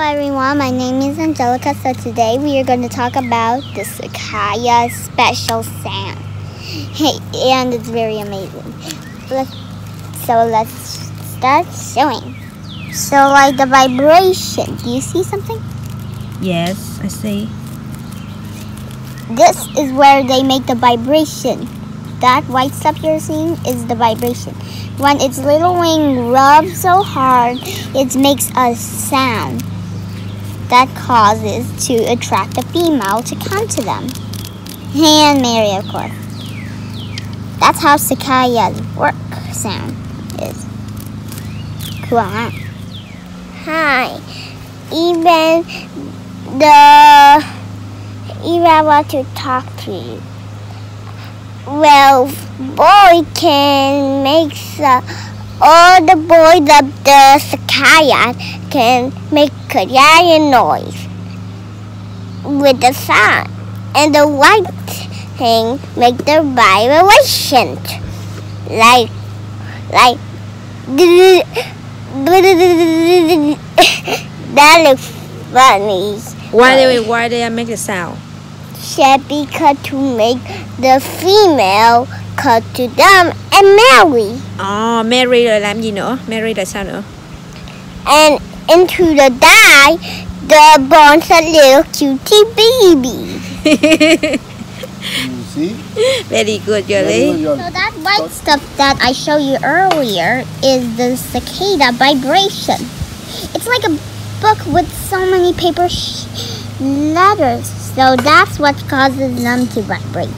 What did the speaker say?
everyone, my name is Angelica. So today we are going to talk about the cicada special sound. Hey, and it's very amazing. Let's start showing. So like the vibration, do you see something? Yes, I see. This is where they make the vibration. That white stuff you're seeing is the vibration. When its little wing rubs so hard, it makes a sound that causes to attract a female to come to them. And Mary, of course. That's how cicadas work sound is. Cool, huh? Hi. Even I want to talk to you. Well, boy can make all the boys of the cicada can make a noise with the sound, and the white thing make the vibration like that looks funny. Why they make the sound? Because to make the female cut to them and marry. Marry rồi làm gì nữa? Marry là sao nữa? And into the dye, the born a little cutie baby. You see? Very good, Jolie. So that white stuff that I showed you earlier is the cicada vibration. It's like a book with so many paper letters. So that's what causes them to vibrate.